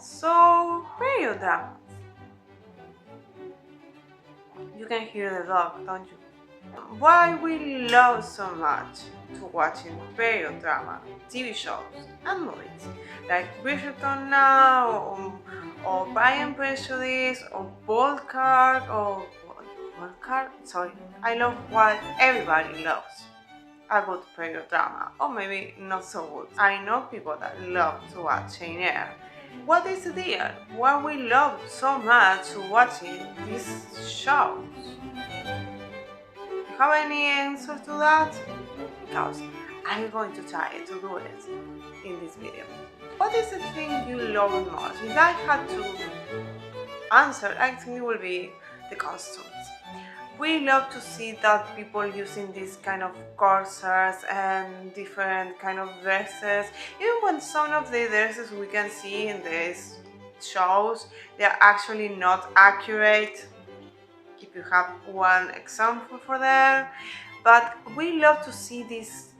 So, period dramas. You can hear the dog, don't you? Why we love so much to watching period drama, TV shows, and movies like Bridgerton now, or Pride and Prejudice, or Bold Card, or Bold Card. Sorry, I love what everybody loves. A good period drama, or maybe not so good. I know people that love to watch Jane Eyre. What is the deal? Why we love so much watching these shows? You have any answer to that? Because I'm going to try to do it in this video. What is the thing you love most? If I had to answer, I think it will be the costumes. We love to see that people using these kind of corsets and different kind of dresses. Even when some of the dresses we can see in these shows, they are actually not accurate. If you have one example for that, but we love to see these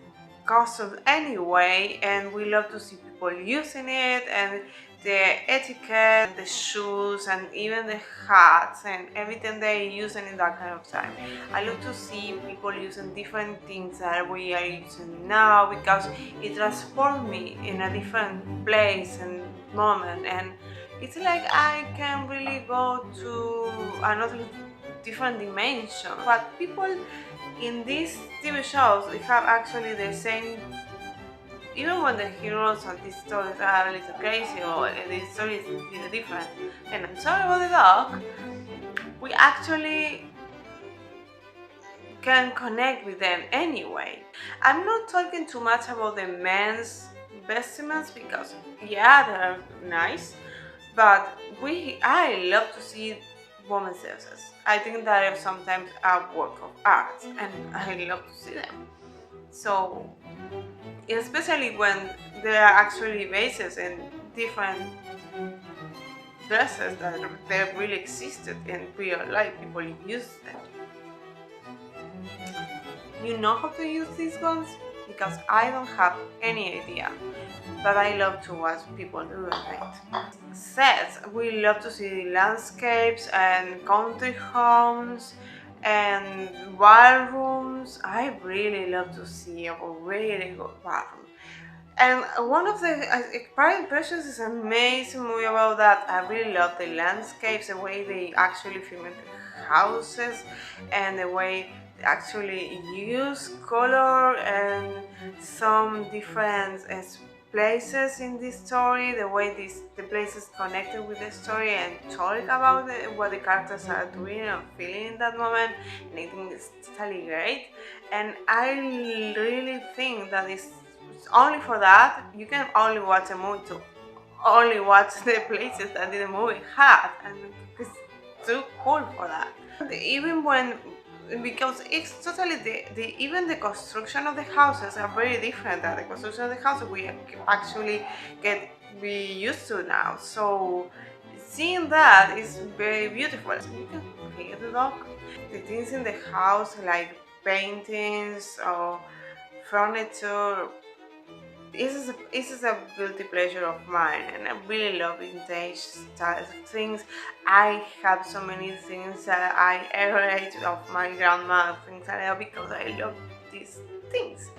costumes anyway, and we love to see people using it, and the etiquette, the shoes, and even the hats and everything they using in that kind of time. I love to see people using different things that we are using now, because it transports me in a different place and moment, and it's like I can really go to another different dimension. But people in these TV shows, they have actually the same, even when the heroes of these stories are a little crazy or the story is really different. And I'm sorry about the dog, we actually can connect with them anyway. I'm not talking too much about the men's vestments, because yeah, they're nice, but I love to see women's dresses. I think that is sometimes a work of art, and I love to see them. So, especially when there are actually bases in different dresses that they really existed in real life, people use them. You know how to use these ones? Because I don't have any idea, but I love to watch people do it. Sets, we love to see landscapes and country homes and ballrooms. I really love to see a really good ballroom. And one of the Pride and Prejudice is an amazing movie about that. I really love the landscapes, the way they actually film the houses, and the way they actually use color and some different places in this story, the way the places connected with the story and talk about what the characters are doing and feeling in that moment. And I think it's totally great. And I really think that it's only for that. You can only watch a movie to only watch the places that the movie had, and it's too cool for that. Even when, because it's totally even the construction of the houses are very different than the construction of the houses we actually be used to now. So seeing that is very beautiful. So you can hear the dog. The things in the house, like paintings or furniture, this is a guilty pleasure of mine, and I really love vintage style things. I have so many things that I inherit of my grandma, things like that, because I love these things.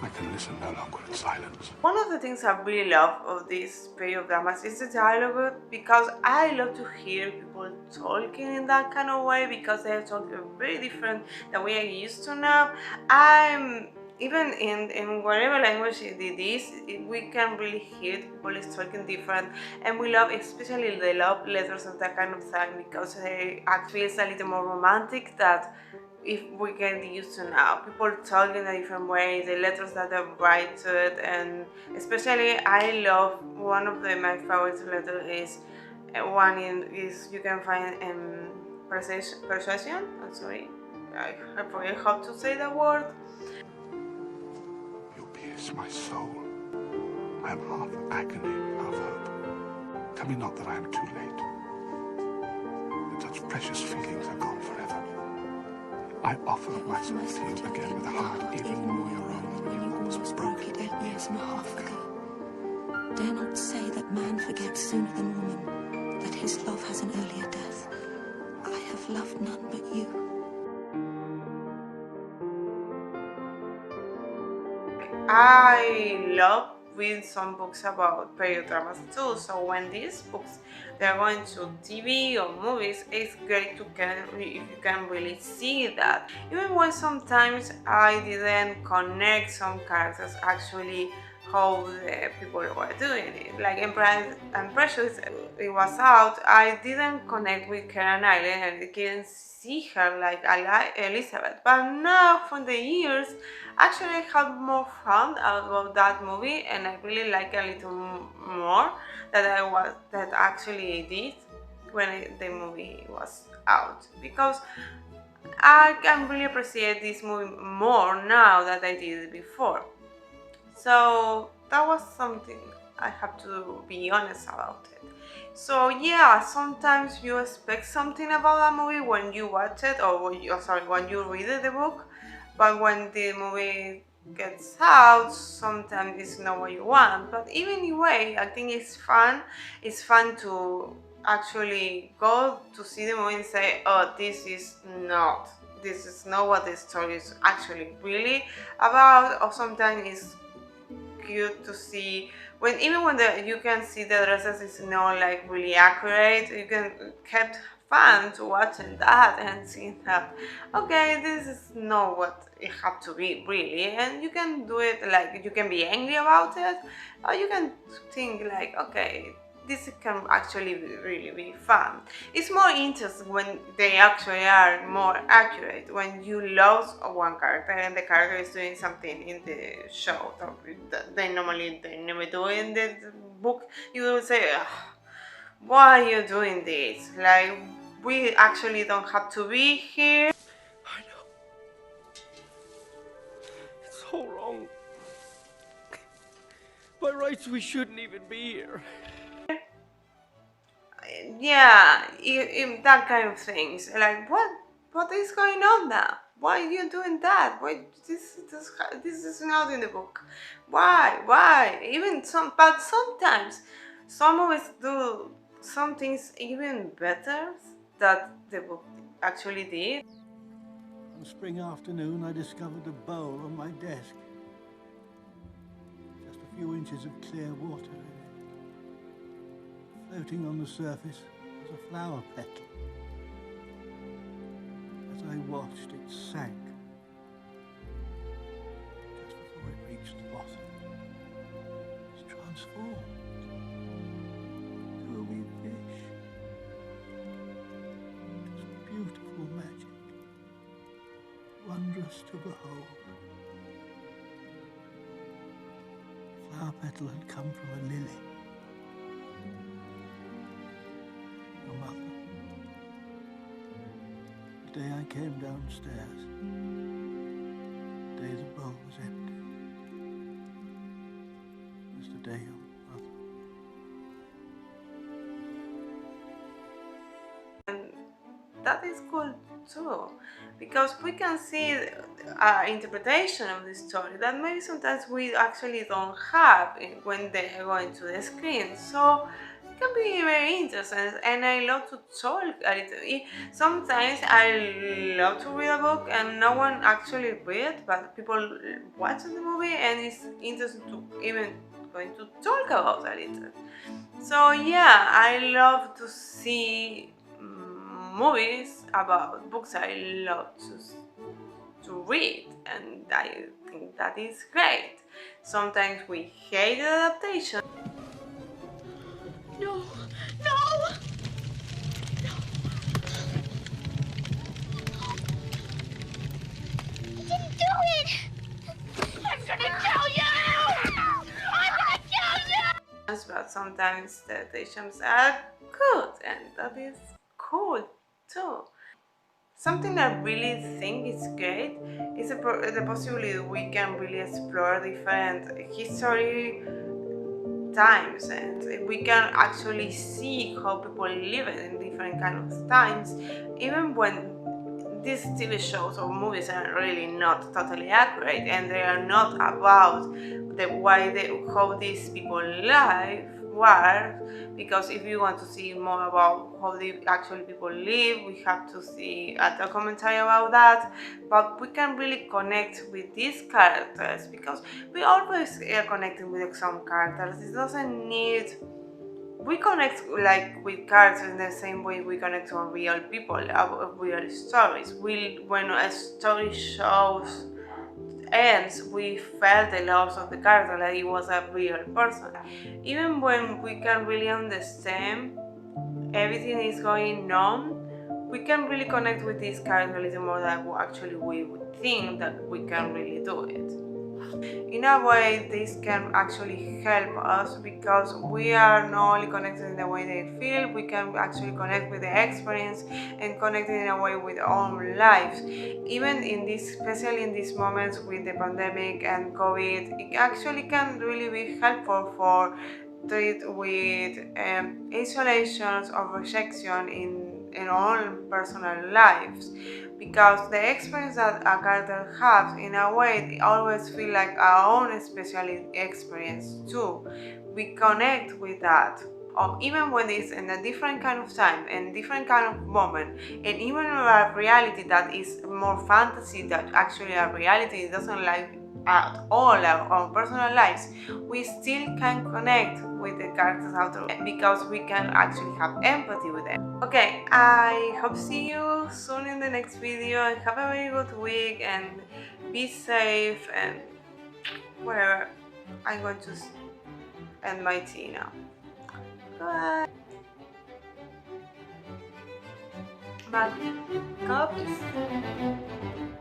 I can listen no longer in silence. One of the things I really love of this period dramas is the dialogue, because I love to hear people talking in that kind of way, because they're talking very different than we are used to now. Even in whatever language it is, we can really hear people is talking different, and we love especially the love letters and that kind of thing, because it feels a little more romantic that if we get used to now. People talk in a different way, the letters that they write to it, and especially I love one of my favorite letters is you can find in Persuasion. I'm sorry, I forget how to say the word. You pierce my soul. I am half agony, half hope. Tell me not that I am too late, that such precious feelings are gone forever. I offer myself to you again with a heart even more your own than yours was broken 8 years and a half ago. Dare not say that man forgets sooner than woman, that his love has an earlier death. I have loved none but you. I love reading some books about period dramas too, so when these books they're going to TV or movies, it's great to if you can really see that. Even when sometimes I didn't connect some characters actually how the people were doing it. Like in Pride and Prejudice, it was out, I didn't connect with Karen Knightley and I didn't see her like I like Elizabeth. But now, from the years, actually I have more fun about that movie, and I really like a little more that actually did when the movie was out, because I can really appreciate this movie more now than I did before. So that was something I have to be honest about it. So yeah, sometimes you expect something about a movie when you watch it, or when you read the book, but when the movie gets out, sometimes it's not what you want. But even anyway, I think it's fun. It's fun to actually go to see the movie and say, oh, this is not what the story is actually really about. Or sometimes it's cute to see when you can see the dresses is not like really accurate. You can kept fun to watching that and seeing that, okay, this is not what it have to be really, and you can do it like you can be angry about it, or you can think like, okay, this can actually really be fun. It's more interesting when they actually are more accurate, when you lose one character and the character is doing something in the show that they never do in the book. You will say, why are you doing this? Like, we actually don't have to be here. I know. It's so wrong. By rights, we shouldn't even be here. Yeah, that kind of things. Like, what is going on now? Why are you doing that? Why this is not in the book? Why? But sometimes some movies do some things even better that the book actually did. One spring afternoon, I discovered a bowl on my desk. Just a few inches of clear water in it. Floating on the surface was a flower petal. As I watched, it sank. Just before it reached the bottom, it was transformed into a wee fish. It was beautiful magic, wondrous to behold. The flower petal had come from a lily. Your mother. The day I came downstairs, the day the bowl was empty, was the day your mother. And that is cool too, because we can see our interpretation of the story that maybe sometimes we actually don't have when they are going to the screen. So it can be very interesting, and I love to talk a little. Sometimes I love to read a book and no one actually read, but people watch the movie and it's interesting to even going to talk about a little. So yeah, I love to see movies about books I love to read, and I think that is great. Sometimes we hate the adaptation. No! He didn't do it! I'm gonna kill you! I'm gonna kill you! But sometimes the adaptations are good, and that is cool too. Something I really think is great is the possibility we can really explore different history times, and we can actually see how people live in different kind of times, even when these TV shows or movies are really not totally accurate, and they are not about how these people live were, because if you want to see more about how actually people live, we have to see a documentary about that. But we can really connect with these characters because we always are connecting with some characters. It doesn't need. We connect like with characters in the same way we connect to real people, real stories. When a story shows ends, we felt the loss of the character, like it was a real person. Even when we can really understand everything is going on, we can really connect with this character a little more than actually we would think that we can really do it. In a way, this can actually help us because we are not only connected in the way they feel, we can actually connect with the experience and connect in a way with our own lives. Even in this, especially in these moments with the pandemic and COVID, it actually can really be helpful for treat with isolations or rejection in our own personal lives, because the experience that a character has, in a way, they always feel like our own special experience too. We connect with that, or even when it's in a different kind of time and different kind of moment, and even a reality that is more fantasy than actually a reality, it doesn't like at all our personal lives, we still can connect with the characters out there because we can actually have empathy with them. Okay, I hope to see you soon in the next video, and have a very good week, and be safe, and whatever. I'm going to end my tea now. Bye. Bye. Cups.